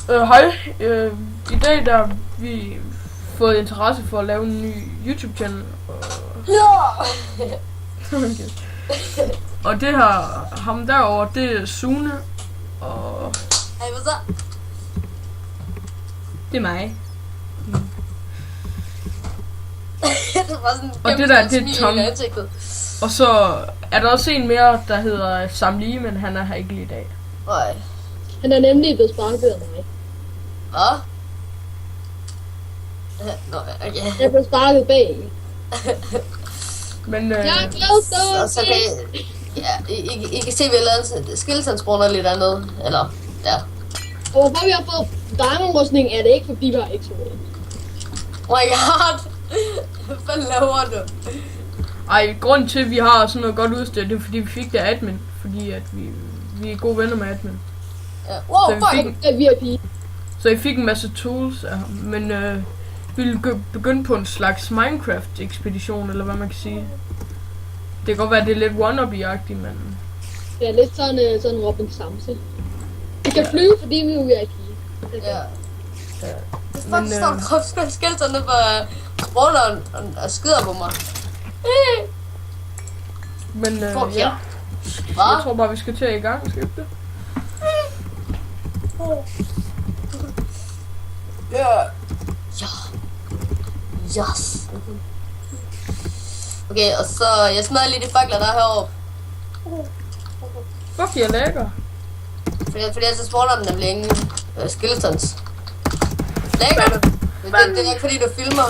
Hej. I dag der har vi fået interesse for at lave en ny YouTube-channel. Okay. Og det har ham derovre, det er Sune. Og Hej, hvad så? det er mig. Det var sådan Og det der, det er smil Tom. i ansigtet. Og så er der også en mere, der hedder Samli, men han er her ikke lige i dag. Nej. Han er nemlig blevet sparket af mig. Hvad? Nå, okay. Jeg blev sparket bag. Men Jeg er glad Så kan I... Ja, I kan se, at vi har lavet en skilltansbrunner lidt andet. Eller, ja. Og hvorfor vi har fået diamondrustning, er det ikke fordi vi har ikke så meget. Oh my god! Hvad fanden laver du? ej, grunden til, at vi har sådan noget godt udstyr, det er fordi vi fik det af admin. Fordi at vi er gode venner med admin. Ja. Wow, Så vi fuck! fik- Det er VIP. Så I fik en masse tools af ham. Men vi ville begynde på en slags Minecraft-ekspedition, eller hvad man kan sige. Det kan godt være, at det er lidt wannabe-agtigt, men... Det er lidt sådan Robin Samse. Vi kan flyve, fordi vi er VIP. Ja. Men, Fuck, står skilter nede på sprunneren og skider på mig. Men Fuck ja, ja. jeg Hvad? tror bare, vi skal til at i gang, skal vi ikke det? Ja. Ja. Yes. Okay, og så jeg smadrer lige de fakler, der er heroppe. Fuck, jeg lækker. Fordi så spawner den nemlig ingen skeletons. Lækkert! Det er ikke fordi du filmer.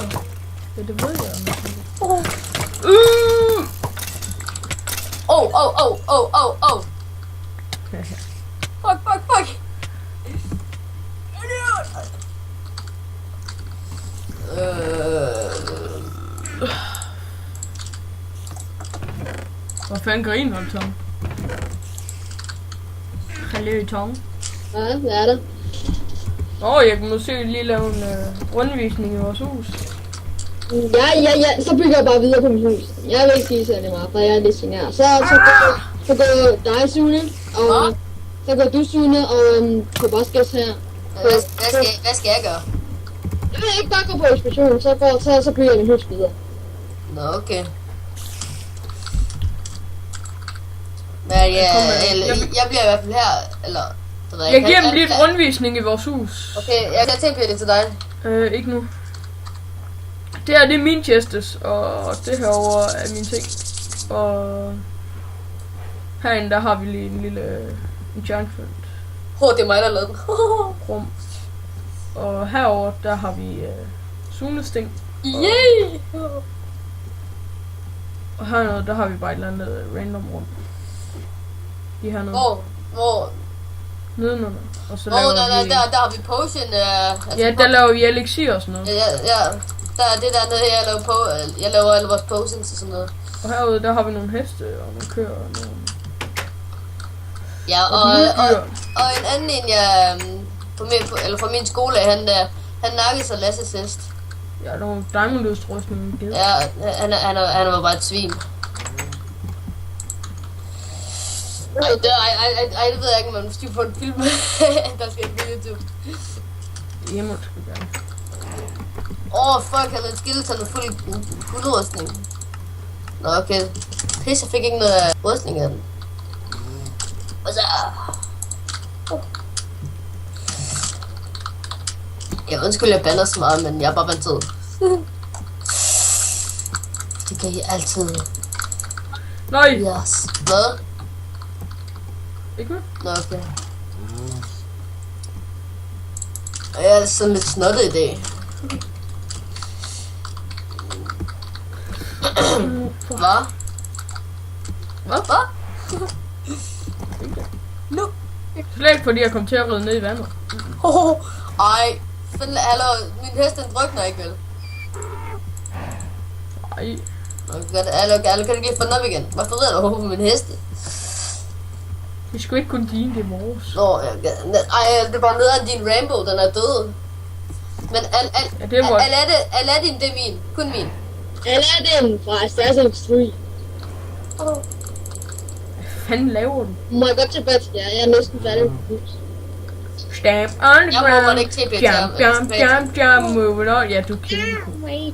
Ja, det ved jeg. Oh. Fuck. Hvor fanden griner du, Tom? Hallo, Tom. Ja, hvad er der? Jeg kan måske lige lave en rundvisning i vores hus. Ja, så bygger jeg bare videre på mit hus. Jeg vil ikke sige særlig meget, for jeg er lidt genert. Så går dig, Sune, og så går du, Sune, og Koboskas her. Hvad skal jeg gøre? Jeg vil ikke bare gå på ekspedition, så bygger jeg mit hus videre. Nå, okay. Men jeg bliver i hvert fald her, eller... Jeg giver dem lige en rundvisning i vores hus. Okay, jeg tænker det til dig. Ikke nu. Det er min chestes, og det herovre er min ting. Og herinde der har vi lige en lille enchantment Det er mig, der lavede den. rum. Og herover der har vi Sunesting. Yay! Og hernede der har vi bare et eller andet random rum. De hernede. Hvor? Nedenunder. Og så laver vi... Der har vi potion. Ja, der laver vi elixir og sådan noget. Ja. Der er det der nede, jeg laver alle vores potions og sådan noget. Og herude der har vi nogle heste og nogle køer og nogle... Ja, og en anden en, jeg... Fra min skole, han nakkede sig Lasses hest. Ja, nogle diamondudrustning. Ja, han var bare et svin. Ej, det ved jeg ikke, man styr på en film, der skal ikke på YouTube. Hjemme skal vi gerne. Fuck, han havde skeleton og fuld rustning. Nå, okay. Pis, jeg fik ikke noget af rustning af den. Og så... Jeg undskyld, jeg bander så meget, men jeg er bare vant til. Det kan I altid. Nej! Yes. Hvad? Ikke hvad? Nå, okay. Og jeg er sådan lidt snottet i dag. Hvad? Hvad? Nu. Slet ikke fordi jeg kom til at ride ned i vandet. Ej. Hallo, min hest den drukner ikke vel? Ej. Hallo, kan du ikke lige få den op igen? Hvorfor rider du overhovedet på min heste? Det skulle ikke kun dine, det er vores. Nå, det er bare nederen din Rainbow, den er død. Men Ja, det er vores. Aladdin, det er min. Kun min. Aladdin fra Assassin's 3. Hvad fanden laver du? Må jeg godt tilbage til jer? Jeg er næsten færdig med hus. Stamp on the Jeg må ground. ikke TP til Jump, ham. jump, jump, jump, move it on. Ja, du kender det.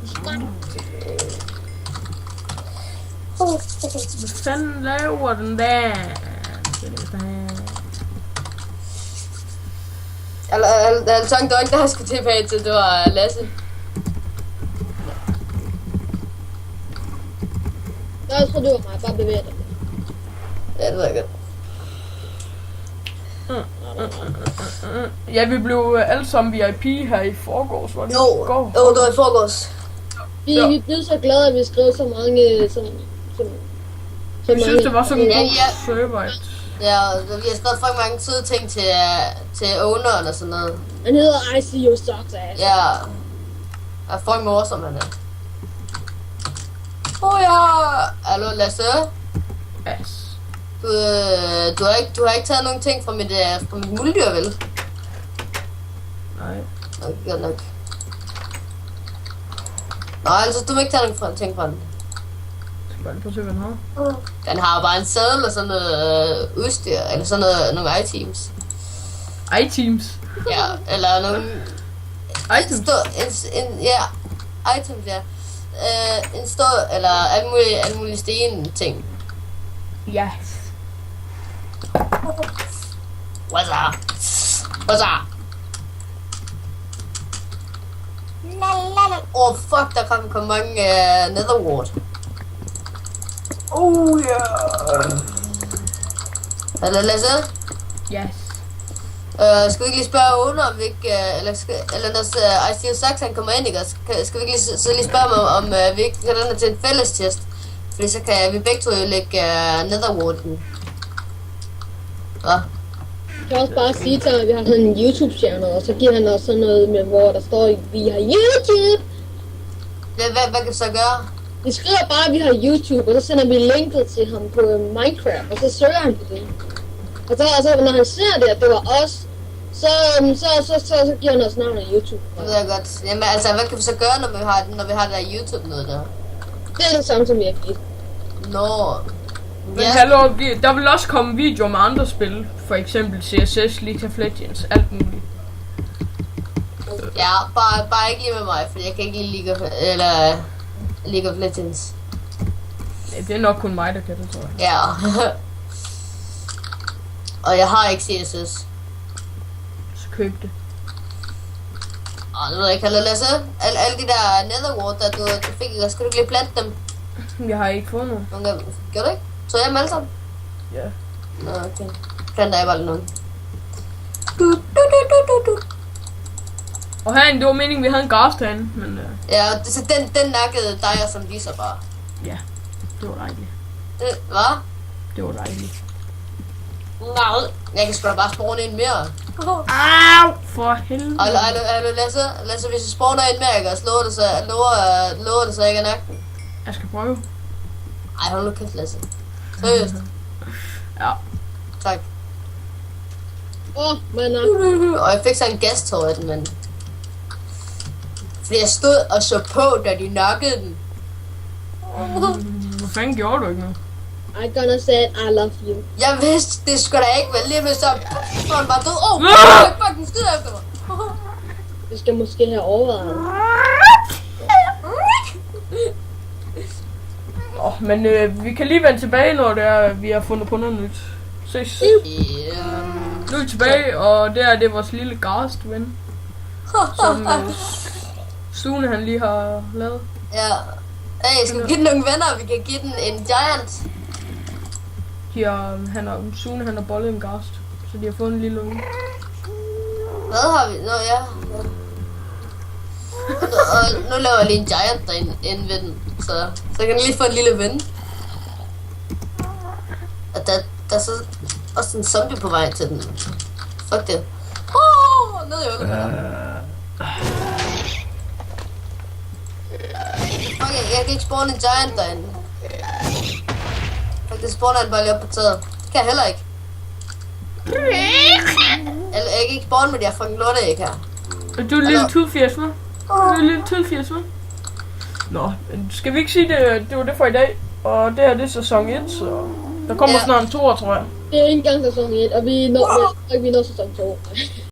Hvad fanden laver den der? Alton, det var ikke der, jeg skulle tilbage til, det var Lasse. Jeg tror, det var mig. Bare bevæge dig. Ja, det ved jeg godt. Ja, vi blev alle sammen VIP her i forgårs, var det Jo, i går? det var i forgårs. Vi blev så glade, at vi skrev så mange... Jeg synes, det var sådan en Ja, god ja. server. Ja, vi har skrevet for mange søde ting til owneren og sådan noget. Han hedder I See You Sucks Ass. Ja. Jeg er fucking morsom, han er. Ja. Hallo, Lasse? Yes. Du har ikke taget nogen ting fra mit muldyr, vel? Nej. Okay, godt nok. Nå, altså, du vil ikke tage nogen ting fra den. Jeg skal bare lige prøve at se, hvad den har. Den har jo bare en sadel og sådan noget udstyr, eller sådan nogle items. iTeams. Ja, eller nogle... iTeams. Ja, items, ja. En stor, eller alle mulige sten ting. Yes. What's up? What's up? Fuck, der kan komme mange netherwort. Oh yeah. Eller Lasse? Yes. Skal vi ikke lige spørge under, om vi ikke, eller når ICU Sax han kommer ind, ikke? Skal vi ikke lige spørge ham, om vi ikke kan den til en fælles test? Fordi så kan vi begge to jo lægge netherwarten. Hva? Jeg kan også bare sige til ham, at vi har sådan en YouTube-channel, og så giver han også sådan noget med, hvor der står, vi har YouTube. Hvad kan vi så gøre? Vi skriver bare, at vi har YouTube, og så sender vi linket til ham på Minecraft, og så søger han på det. Og så når han ser det, at det var os, så giver han os navn af YouTube. Det ved jeg godt. Jamen altså, hvad kan vi så gøre, når vi har det der YouTube noget der? Det er det samme som vi har givet. Nå. Men hallo, der vil også komme videoer med andre spil. For eksempel CSS, League of Legends, alt muligt. Ja, bare ikke lige med mig, for jeg kan ikke lide League of Legends. Ja, det er nok kun mig, der kan det, tror jeg. Ja. Og jeg har ikke CSS. Så køb det. Nu ved jeg ikke, eller Lasse. Alle de der netherwort, der du fik, skal du ikke lige plante dem? Jeg har ikke fået nogen. Nogle af dem. Gjorde du ikke? Så jeg dem alle sammen? Ja. Nå, okay. Planter jeg bare lige nogen. Og herinde, det var meningen, vi havde en gas derinde, men Ja, så den nakkede dig som de så bare. ja, det var dejligt. Hvad? Det var dejligt. Nej, jeg kan sgu da bare spawne en mere. Au, for helvede. Lasse, hvis jeg spawner en mere, ikke, og lover det så ikke er nakken. Jeg skal prøve. Ej, hold nu kæft, Lasse. Seriøst. Ja. Tak. Men Og jeg fik så en gastår af den, men... Fordi jeg stod og så på, da de nakkede den. Hvor fanden gjorde du ikke noget? I gonna say I love you. Jeg vidste, det skulle da ikke være lige med så... Så han bare død. Fuck, den skyder efter mig. Du skal måske have overvejet det. Men vi kan lige vende tilbage, når det er, vi har fundet på noget nyt. Ses. Nu er vi tilbage, og det er vores lille gastven, som Sune han lige har lavet. Ja. Hey, skal vi give den nogle venner? Vi kan give den en giant. Sune han har bollet en gast, så de har fået en lille unge. Hvad har vi? Nå ja. Og nu laver jeg lige en giant derinde ved den. Så kan den lige få en lille ven. Og der er så også en zombie på vej til den. Fuck det. Ned i hullet. Okay, jeg kan ikke spawne en giant derinde. Fuck, det spawner den bare lige op på taget. Det kan jeg heller ikke. Jeg kan ikke spawne med de her fucking lorteæg her. Du er en lille tudfjæs, hva'? Du er en lille tudfjæs, hva'? Nå, skal vi ikke sige det, det var det for i dag? Og det her, det er sæson 1, så der kommer snart en 2'er, tror jeg. Det er ikke engang sæson 1, og vi når sæson 2.